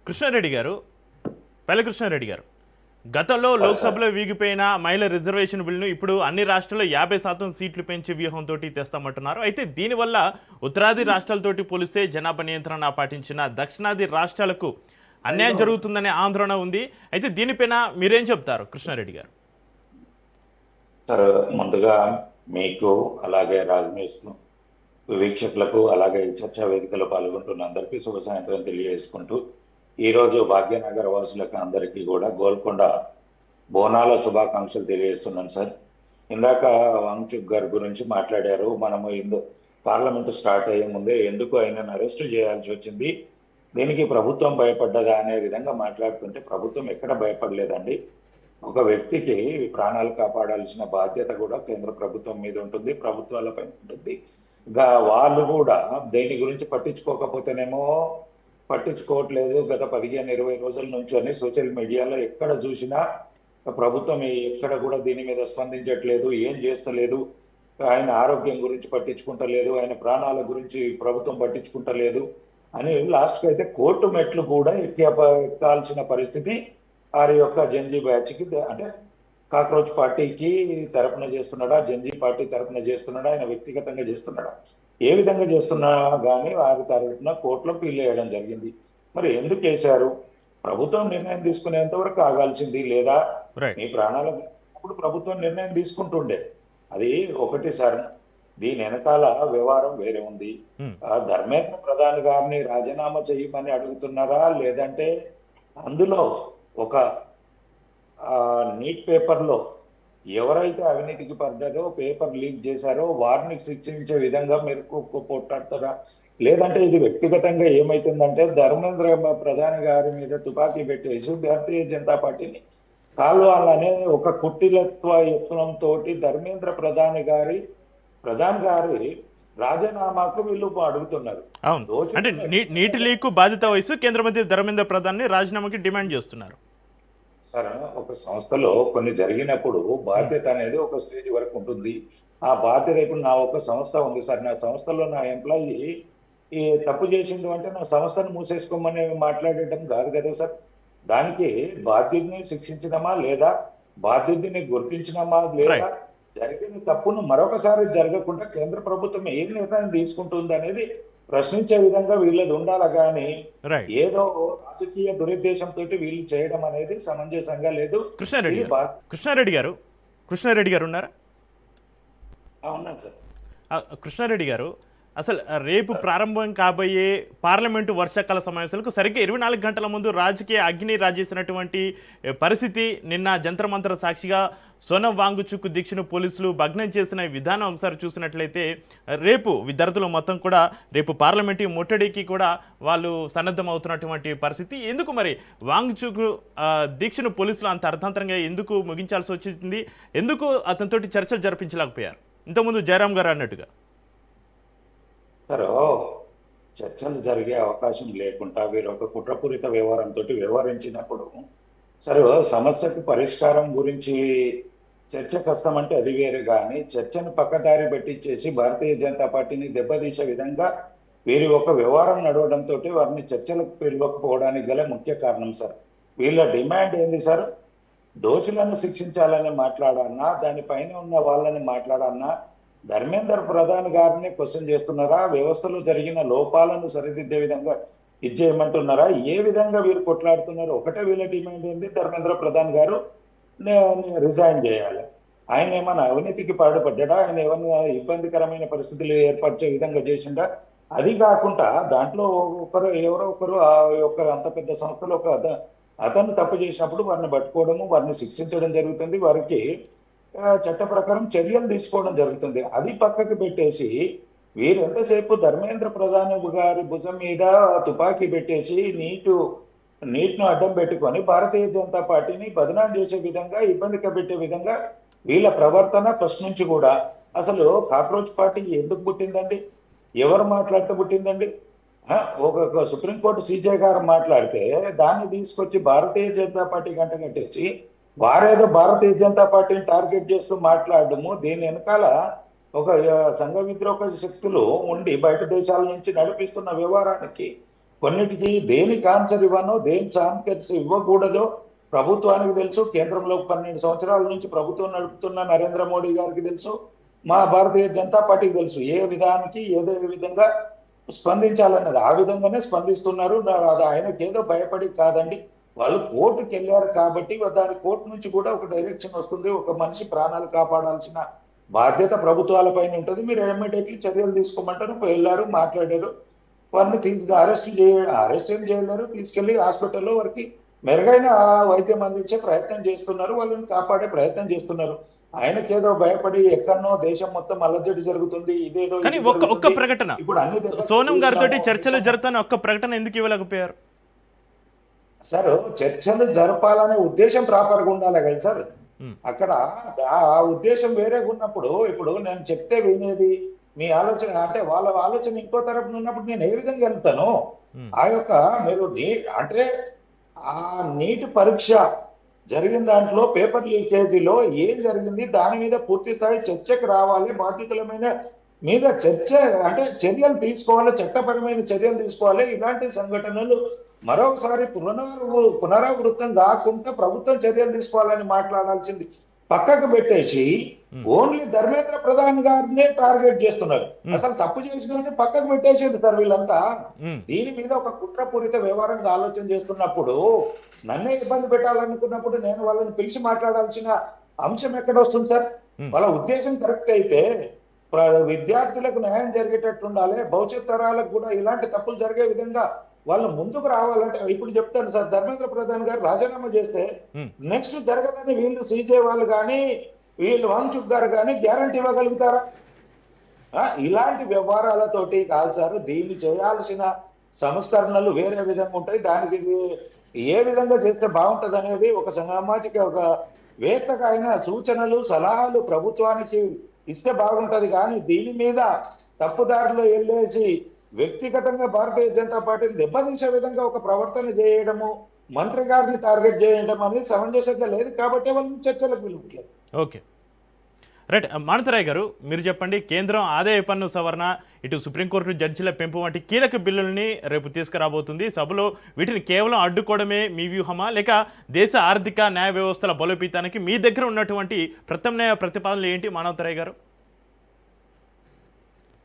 కృష్ణారెడ్డి గారు, పల్లె కృష్ణారెడ్డి గారు, గతంలో లోక్సభలో వీగిపోయిన మహిళా రిజర్వేషన్ బిల్లును ఇప్పుడు అన్ని రాష్ట్రాల్లో 50% సీట్లు పెంచే వ్యూహంతో తెస్తామంటున్నారు. అయితే దీనివల్ల ఉత్తరాది రాష్ట్రాలతోటి పోలిస్తే జనాభా నియంత్రణ పాటించిన దక్షిణాది రాష్ట్రాలకు అన్యాయం జరుగుతుందనే ఆందోళన ఉంది. అయితే దీనిపైన మీరేం చెప్తారు కృష్ణారెడ్డి గారు? సార్, ముందుగా మీకు అలాగే రాజమేష్ వీక్షకులకు అలాగే ఈ చర్చా వేదికలో పాల్గొంటున్న అందరికీ శుభ సాయంత్రం తెలియజేసుకుంటూ ఈరోజు భాగ్యనగర్ వాసులకు అందరికీ కూడా గోల్కొండ బోనాల శుభాకాంక్షలు తెలియజేస్తున్నాను సార్. ఇందాక వాంగ్చుక్ గారి గురించి మాట్లాడారు. మనము పార్లమెంటు స్టార్ట్ అయ్యే ముందే ఎందుకు ఆయనను అరెస్టు చేయాల్సి వచ్చింది, దీనికి ప్రభుత్వం భయపడ్డదా అనే విధంగా మాట్లాడుతుంటే ప్రభుత్వం ఎక్కడ భయపడలేదండి. ఒక వ్యక్తికి ప్రాణాలు కాపాడాల్సిన బాధ్యత కూడా కేంద్ర ప్రభుత్వం మీద ఉంటుంది, ప్రభుత్వాలపై ఉంటుంది. వాళ్ళు కూడా దేని గురించి పట్టించుకోకపోతేనేమో పట్టించుకోవట్లేదు. గత 15-20 రోజుల నుంచి అని సోషల్ మీడియాలో ఎక్కడ చూసినా ప్రభుత్వం ఎక్కడ కూడా దీని మీద స్పందించట్లేదు, ఏం చేస్తలేదు, ఆయన ఆరోగ్యం గురించి పట్టించుకుంటలేదు, ఆయన ప్రాణాల గురించి ప్రభుత్వం పట్టించుకుంటలేదు అని లాస్ట్కి అయితే కోర్టు మెట్లు కూడా ఎక్కాల్సిన పరిస్థితి వారి యొక్క జంజీ బ్యాచ్కి, అంటే కాక్రోచ్ పార్టీకి తరపున చేస్తున్నాడా, జంజీ పార్టీ తరపున చేస్తున్నాడా, ఆయన వ్యక్తిగతంగా చేస్తున్నాడా, ఏ విధంగా చేస్తున్నా కానీ వారి తరపున కోర్టులో ఫీల్ వేయడం జరిగింది. మరి ఎందుకు వేశారు? ప్రభుత్వం నిర్ణయం తీసుకునేంత వరకు ఆగాల్సింది, లేదా మీ ప్రాణాల అప్పుడు ప్రభుత్వం నిర్ణయం తీసుకుంటుండే. అది ఒకటి సార్. దీని వెనకాల వ్యవహారం వేరే ఉంది. ధర్మేంద్ర ప్రధాన్ గారిని రాజీనామా చేయమని అడుగుతున్నారా, లేదంటే అందులో ఒక నీట్ పేపర్లో ఎవరైతే అవినీతికి పడ్డారో, పేపర్ లీక్ చేశారో వారిని శిక్షించే విధంగా మీరు పోట్లాడతారా, లేదంటే ఇది వ్యక్తిగతంగా ఏమైతుందంటే ధర్మేంద్ర ప్రధాని గారి మీద తుపాకీ పెట్టేసి భారతీయ జనతా పార్టీని కాల్వాలనే ఒక కుట్టిలత్వ యత్నంతో ధర్మేంద్ర ప్రధాని గారి రాజీనామాకు వీళ్ళు అడుగుతున్నారు. అవును, అంటే నీటి లీక్ బాధ్యత వహిస్తూ కేంద్ర మంత్రి ధర్మేంద్ర ప్రధాన్ రాజీనామాకి డిమాండ్ చేస్తున్నారు. సార్, ఒక సంస్థలో కొన్ని జరిగినప్పుడు బాధ్యత అనేది ఒక స్టేజ్ వరకు ఉంటుంది. ఆ బాధ్యత ఇప్పుడు నా ఒక సంస్థ ఉంది సార్, నా సంస్థలో నా ఎంప్లాయీ ఈ తప్పు చేసిండు అంటే నా సంస్థను మూసేసుకోమని మాట్లాడటం కాదు కదా సార్. దానికి బాధ్యతని శిక్షించినమా లేదా, బాధ్యతని గుర్తించినమా లేదా, జరిగిన తప్పును మరొకసారి జరగకుండా కేంద్ర ప్రభుత్వం ఏం నిర్ణయం తీసుకుంటుంది అనేది ప్రశ్నించే విధంగా వీళ్ళది ఉండాలి. కానీ ఏదో రాజకీయ దురుద్దేశంతో వీళ్ళు చేయడం అనేది సమంజసంగా లేదు. కృష్ణారెడ్డి గారు ఉన్నారా? ఉన్నాను సార్. కృష్ణారెడ్డి గారు, అసలు రేపు ప్రారంభం కాబోయే పార్లమెంటు వర్షాకాల సమావేశాలకు సరిగ్గా 24 గంటల ముందు రాజకీయ అగ్ని రాజేసినటువంటి పరిస్థితి నిన్న జంతర్ మంతర్ సాక్షిగా సోనం వాంగ్చుక్ దీక్షను పోలీసులు భగ్నం చేసిన విధానం ఒకసారి చూసినట్లయితే రేపు విద్యార్థులు మొత్తం కూడా రేపు పార్లమెంటు ముట్టడికి కూడా వాళ్ళు సన్నద్ధం అవుతున్నటువంటి పరిస్థితి. ఎందుకు మరి వాంగ్చుక్ దీక్షను పోలీసులు అంత అర్థాంతరంగా ఎందుకు ముగించాల్సి వచ్చింది? ఎందుకు అతనితోటి చర్చలు జరిపించలేకపోయారు ఇంతకుముందు జయరాం గారు అన్నట్టుగా? సార్, చర్చలు జరిగే అవకాశం లేకుండా వీరు ఒక కుట్రపూరిత వ్యవహారంతో వ్యవహరించినప్పుడు సరే సమస్యకు పరిష్కారం గురించి చర్చ కష్టమంటే అది వేరు. కానీ చర్చను పక్కదారి పెట్టించేసి భారతీయ జనతా పార్టీని దెబ్బతీసే విధంగా వీరి ఒక వ్యవహారం నడవడంతో వారిని చర్చలకు పిలవకపోవడానికి గల ముఖ్య కారణం సార్. వీళ్ళ డిమాండ్ ఏంది సార్? దోషులను శిక్షించాలని మాట్లాడన్నా, దానిపైన ఉన్న వాళ్ళని మాట్లాడన్నా, ధర్మేంద్ర ప్రధాన్ గారిని క్వశ్చన్ చేస్తున్నారా, వ్యవస్థలో జరిగిన లోపాలను సరిదిద్దే విధంగా ఇచ్చేయమంటున్నారా, ఏ విధంగా వీరు కొట్లాడుతున్నారు? ఒకటే వీళ్ళ డిమాండ్ ఏంది, ధర్మేంద్ర ప్రధాన్ గారు రిజైన్ చేయాలి. ఆయన ఏమైనా అవినీతికి పాటుపడ్డా, ఆయన ఏమైనా ఇబ్బందికరమైన పరిస్థితులు ఏర్పరిచే విధంగా చేసిండా? అది కాకుండా దాంట్లో ఎవరో ఒకరు ఆ యొక్క అంత పెద్ద సంస్థలో ఒక అతను తప్పు చేసినప్పుడు వారిని పట్టుకోవడము, వారిని శిక్షించడం జరుగుతుంది, వారికి చట్ట ప్రకారం చర్యలు తీసుకోవడం జరుగుతుంది. అది పక్కకు పెట్టేసి వీరు ఎంతసేపు ధర్మేంద్ర ప్రధాన్ గారి భుజం మీద తుపాకీ పెట్టేసి నీట్ను అడ్డం పెట్టుకొని భారతీయ జనతా పార్టీని బదనాం చేసే విధంగా, ఇబ్బంది పెట్టే విధంగా వీళ్ళ ప్రవర్తన ఫస్ట్ నుంచి కూడా. అసలు కాక్రోచ్ పార్టీ ఎందుకు పుట్టిందండి? ఎవరు మాట్లాడితే పుట్టిందండి? ఒక సుప్రీంకోర్టు సిజే గారు మాట్లాడితే దాన్ని తీసుకొచ్చి భారతీయ జనతా పార్టీ గంట కట్టేసి వారేదో భారతీయ జనతా పార్టీని టార్గెట్ చేస్తూ మాట్లాడము. దీని వెనకాల ఒక సంఘ విద్రోహ శక్తులు ఉండి బయట దేశాల నుంచి నడిపిస్తున్న వ్యవహారానికి కొన్నిటికి దేనికి ఆన్సర్ ఇవ్వనో దేనికి ఆన్సర్స్ ఇవ్వకూడదో ప్రభుత్వానికి తెలుసు. కేంద్రంలో 12 సంవత్సరాల నుంచి ప్రభుత్వం నడుపుతున్న నరేంద్ర మోడీ గారికి తెలుసు. మా భారతీయ జనతా పార్టీకి తెలుసు ఏ విధానికి ఏదో విధంగా స్పందించాలన్నది. ఆ విధంగానే స్పందిస్తున్నారు. అది ఆయనకేదో భయపడి కాదండి. వాళ్ళు కోర్టుకి వెళ్ళారు కాబట్టి దాని కోర్టు నుంచి కూడా ఒక డైరెక్షన్ వస్తుంది. ఒక మనిషి ప్రాణాలు కాపాడాల్సిన బాధ్యత ప్రభుత్వాల పైన ఉంటుంది. మీరు ఇమ్మీడియట్లీ చర్యలు తీసుకోమంటారు. వెళ్ళారు, మాట్లాడారు. వారిని అరెస్ట్ ఏం చేయలేరు. తీసుకెళ్లి హాస్పిటల్లో వారికి మెరుగైన వైద్యం అందించే ప్రయత్నం చేస్తున్నారు. వాళ్ళని కాపాడే ప్రయత్నం చేస్తున్నారు. ఆయనకేదో భయపడి ఎక్కడనో దేశం మొత్తం అల్లజడి జరుగుతుంది, ఇదేదో కానీ ఒక్క ప్రకటన ఇప్పుడు అన్ని సోనం గారితో చర్చలు జరుగుతున్న ఒక్క ప్రకటన ఎందుకు ఇవ్వలేకపోయారు సార్? చర్చలు జరపాలనే ఉద్దేశం ప్రాపర్గా ఉండాలి కదా సార్. అక్కడ ఆ ఉద్దేశం వేరేగా ఉన్నప్పుడు ఇప్పుడు నేను చెప్తే వినేది మీ ఆలోచన అంటే వాళ్ళ ఆలోచన ఇంకో తరపున ఉన్నప్పుడు నేను ఏ విధంగా వెళ్తాను? ఆ యొక్క మీరు అంటే ఆ నీటి పరీక్ష జరిగిన దాంట్లో పేపర్ లీకేజీలో ఏం జరిగింది దాని మీద పూర్తి స్థాయి చర్చకు రావాలి. బాధ్యతలమైన మీద చర్చ అంటే చర్యలు తీసుకోవాలి, చట్టపరమైన చర్యలు తీసుకోవాలి. ఇలాంటి సంఘటనలు మరొకసారి పునరావృతం కాకుండా ప్రభుత్వం చర్యలు తీసుకోవాలని మాట్లాడాల్సింది పక్కకు పెట్టేసి ఓన్లీ ధర్మేంద్ర ప్రధాన్ గారినే టార్గెట్ చేస్తున్నారు. అసలు తప్పు చేసిన పక్కకు పెట్టేసింది సార్ వీళ్ళంతా. దీని మీద ఒక కుట్రపూరిత వ్యవహారంగా ఆలోచన చేస్తున్నప్పుడు నన్నే ఇబ్బంది పెట్టాలనుకున్నప్పుడు నేను వాళ్ళని పిలిచి మాట్లాడాల్సిన అంశం ఎక్కడ వస్తుంది సార్? వాళ్ళ ఉద్దేశం కరెక్ట్ అయితే విద్యార్థులకు న్యాయం జరిగేటట్టు ఉండాలి. భవిష్యత్ తరాలకు కూడా ఇలాంటి తప్పులు జరిగే విధంగా వాళ్ళు ముందుకు రావాలంటే ఇప్పుడు చెప్తాను సార్, ధర్మేంద్ర ప్రధాన్ గారు రాజీనామా చేస్తే నెక్స్ట్ జరగదని వీళ్ళు సీజే వాళ్ళు కానీ వీళ్ళు వాంగ్చుక్ గారు కానీ గ్యారంటీ ఇవ్వగలుగుతారా? ఇలాంటి వ్యవహారాలతోటి కాదు సార్. దీన్ని చేయాల్సిన సంస్కరణలు వేరే విధంగా ఉంటాయి. దానికి ఏ విధంగా చేస్తే బాగుంటది అనేది ఒక సామాజిక ఒక వేత్తగా అయిన సూచనలు సలహాలు ప్రభుత్వానికి ఇస్తే బాగుంటది. కానీ దీని మీద తప్పుదారిలో వెళ్ళేసి వ్యక్తిగతంగా భారతీయ జనతా పార్టీని దెబ్బతీసే విధంగా ఒక ప్రవర్తన చేయడము, మంత్రి గారిని టార్గెట్ చేయడం అనేది సమంజసంగా లేదు. కాబట్టి వాళ్ళని చర్చలకు పిలుపుట్లేదు. Okay, right. మానతరాయ్ గారు మీరు చెప్పండి, కేంద్రం ఆదాయ పన్ను సవరణ, ఇటు సుప్రీంకోర్టు జడ్జిల పెంపు వంటి కీలక బిల్లుల్ని రేపు తీసుకురాబోతుంది సభలో. వీటిని కేవలం అడ్డుకోవడమే మీ వ్యూహమా, లేక దేశ ఆర్థిక న్యాయ వ్యవస్థల బలోపేతానికి మీ దగ్గర ఉన్నటువంటి ప్రత్యామ్నాయ ప్రతిపాదనలు ఏంటి మానవతరాయ్ గారు?